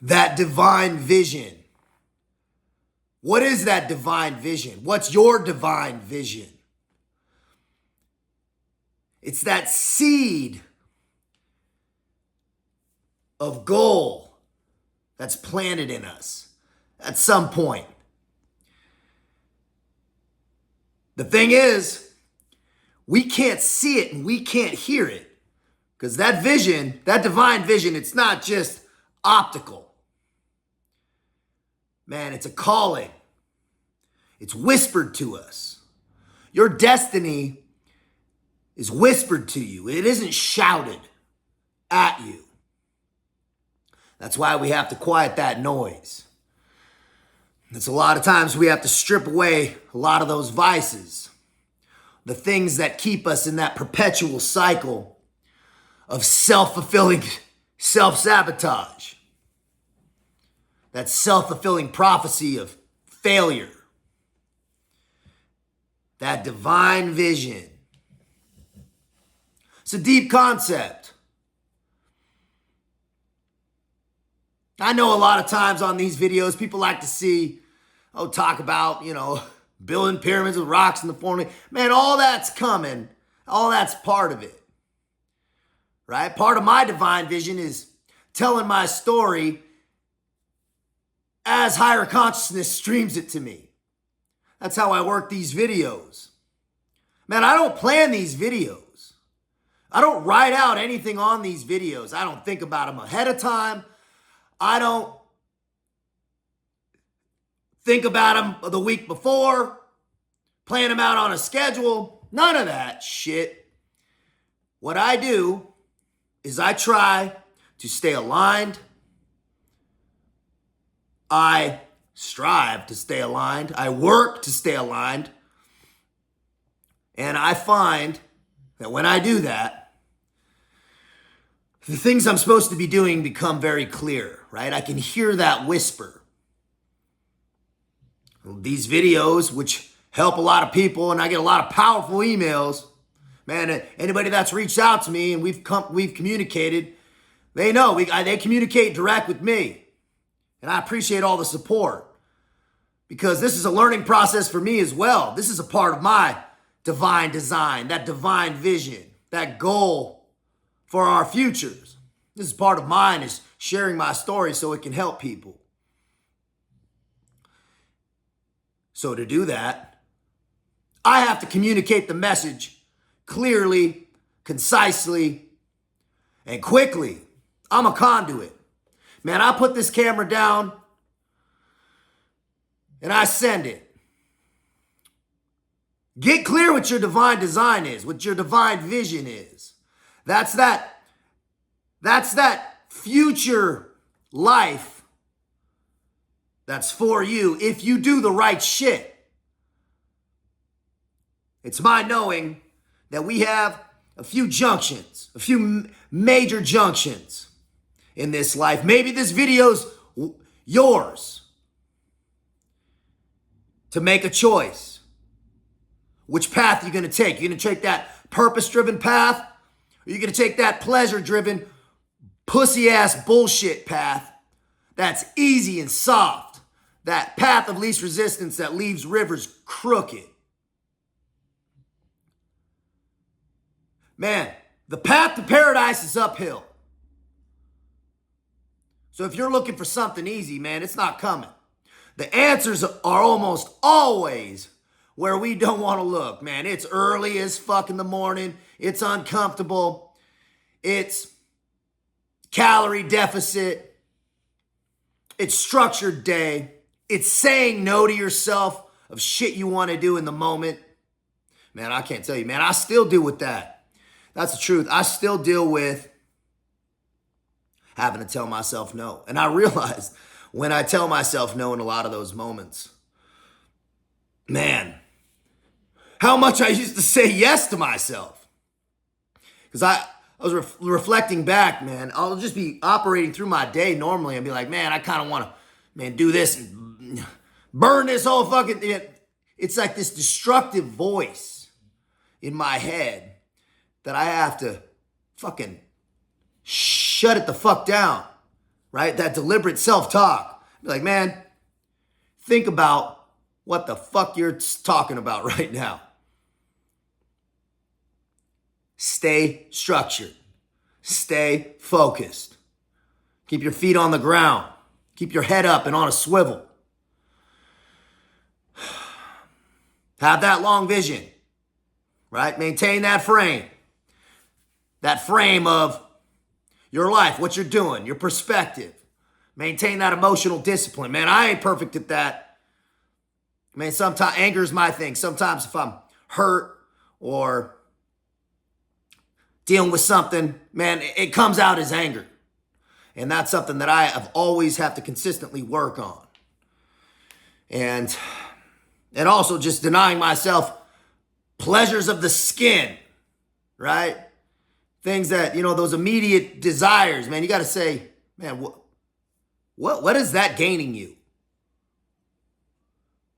that divine vision. What is that divine vision? What's your divine vision? It's that seed of goal that's planted in us at some point. The thing is, we can't see it and we can't hear it because that vision, that divine vision, it's not just optical. Man, it's a calling. It's whispered to us. Your destiny is whispered to you. It isn't shouted at you. That's why we have to quiet that noise. It's a lot of times we have to strip away a lot of those vices, the things that keep us in that perpetual cycle of self-fulfilling self-sabotage, that self-fulfilling prophecy of failure, that divine vision. It's a deep concept. I know a lot of times on these videos, people like to see, talk about, building pyramids with rocks in the formula. Man, all that's coming. All that's part of it. Right? Part of my divine vision is telling my story as higher consciousness streams it to me. That's how I work these videos. Man, I don't plan these videos. I don't write out anything on these videos. I don't think about them ahead of time. I don't think about them the week before, plan them out on a schedule. None of that shit. What I do is I try to stay aligned. I strive to stay aligned. I work to stay aligned. And I find that when I do that, the things I'm supposed to be doing become very clear, right? I can hear that whisper. These videos, which help a lot of people, and I get a lot of powerful emails. Man, anybody that's reached out to me and we've communicated, they know they communicate direct with me. And I appreciate all the support because this is a learning process for me as well. This is a part of my divine design, that divine vision, that goal for our futures. This is part of mine, is sharing my story so it can help people. So to do that, I have to communicate the message clearly, concisely, and quickly. I'm a conduit. Man, I put this camera down and I send it. Get clear what your divine design is, what your divine vision is. That's that future life that's for you if you do the right shit. It's my knowing that we have a few junctions, a few major junctions in this life. Maybe this video's yours to make a choice. Which path are you going to take? You're going to take that purpose-driven path, or you're going to take that pleasure-driven, pussy-ass bullshit path that's easy and soft, that path of least resistance that leaves rivers crooked. Man, the path to paradise is uphill. So if you're looking for something easy, man, it's not coming. The answers are almost always where we don't want to look, man. It's early as fuck in the morning. It's uncomfortable. It's calorie deficit. It's structured day. It's saying no to yourself of shit you want to do in the moment. Man, I can't tell you, man. I still deal with that. That's the truth. I still deal with having to tell myself no. And I realized when I tell myself no in a lot of those moments, man, how much I used to say yes to myself. Because I was reflecting back, man. I'll just be operating through my day normally and be like, man, I kind of want to, man, do this and burn this whole fucking thing. It's like this destructive voice in my head that I have to fucking shut it the fuck down, right? That deliberate self-talk. Be like, man, think about what the fuck you're talking about right now. Stay structured. Stay focused. Keep your feet on the ground. Keep your head up and on a swivel. Have that long vision, right? Maintain that frame. That frame of your life, what you're doing, your perspective. Maintain that emotional discipline. Man, I ain't perfect at that. Man, sometimes anger is my thing. Sometimes if I'm hurt or dealing with something, man, it comes out as anger. And that's something that I have always have to consistently work on. And also just denying myself pleasures of the skin, right? Things that, those immediate desires, man, you got to say, man, what is that gaining you?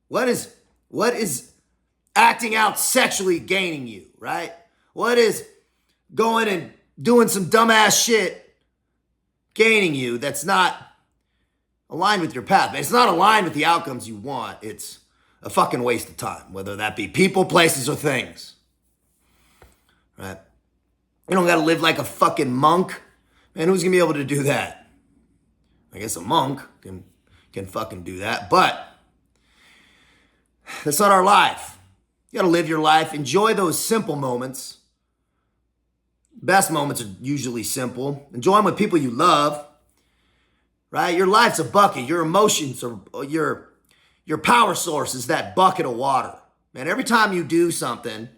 What is acting out sexually gaining you, right? What is going and doing some dumbass shit gaining you that's not aligned with your path? It's not aligned with the outcomes you want. It's a fucking waste of time, whether that be people, places, or things, right? You don't got to live like a fucking monk. Man, who's going to be able to do that? I guess a monk can fucking do that, but that's not our life. You got to live your life. Enjoy those simple moments. Best moments are usually simple. Enjoy them with people you love, right? Your life's a bucket. Your emotions are your power source is that bucket of water. Man, every time you do something,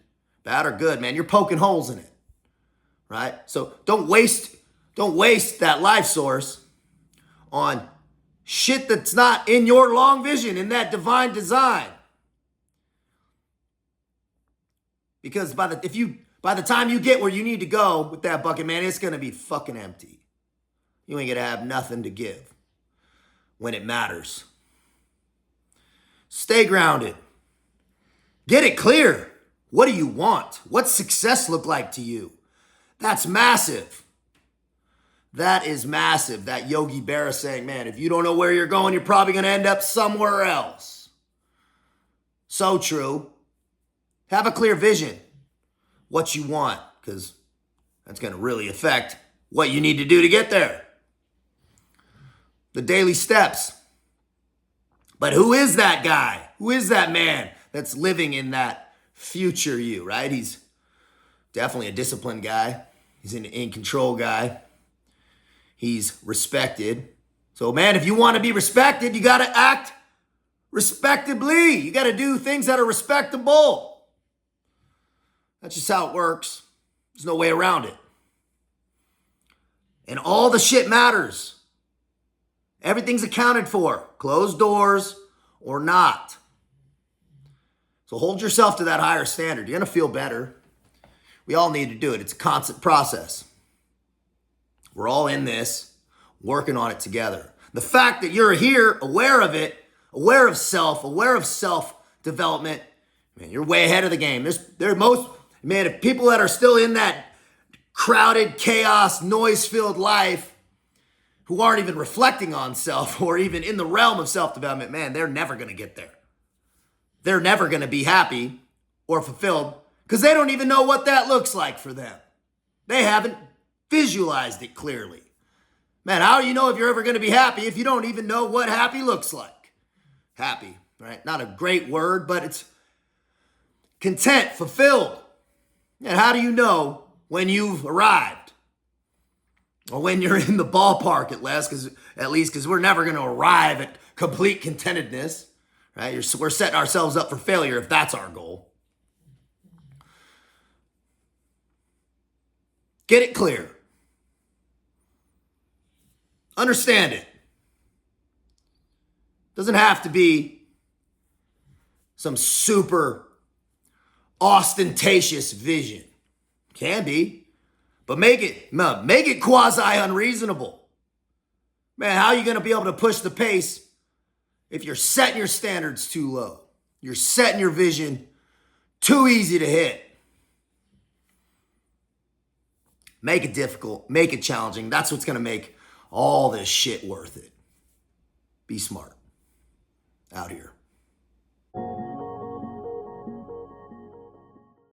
bad or good, man, you're poking holes in it, right? So don't waste that life source on shit that's not in your long vision, in that divine design. Because by the time you get where you need to go with that bucket, man, it's going to be fucking empty. You ain't going to have nothing to give when it matters. Stay grounded. Get it clear. What do you want? What's success look like to you? That's massive. That is massive. That Yogi Berra saying, man, if you don't know where you're going, you're probably going to end up somewhere else. So true. Have a clear vision. What you want, because that's going to really affect what you need to do to get there. The daily steps. But who is that guy? Who is that man that's living in that future you, right? He's definitely a disciplined guy. He's an in-control guy. He's respected. So, man, if you want to be respected, you got to act respectably. You got to do things that are respectable. That's just how it works. There's no way around it. And all the shit matters. Everything's accounted for. Closed doors or not. So hold yourself to that higher standard. You're going to feel better. We all need to do it. It's a constant process. We're all in this, working on it together. The fact that you're here, aware of it, aware of self-development, man, you're way ahead of the game. If people that are still in that crowded, chaos, noise-filled life who aren't even reflecting on self or even in the realm of self-development, man, they're never going to get there. They're never going to be happy or fulfilled because they don't even know what that looks like for them. They haven't visualized it clearly. Man, how do you know if you're ever going to be happy if you don't even know what happy looks like? Happy, right? Not a great word, but it's content, fulfilled. And how do you know when you've arrived? Or when you're in the ballpark at least, because we're never going to arrive at complete contentedness, right? We're setting ourselves up for failure if that's our goal. Get it clear. Understand it. Doesn't have to be some super ostentatious vision. Can be. But make it quasi-unreasonable. Man, how are you going to be able to push the pace if you're setting your standards too low? You're setting your vision too easy to hit. Make it difficult. Make it challenging. That's what's going to make all this shit worth it. Be smart out here.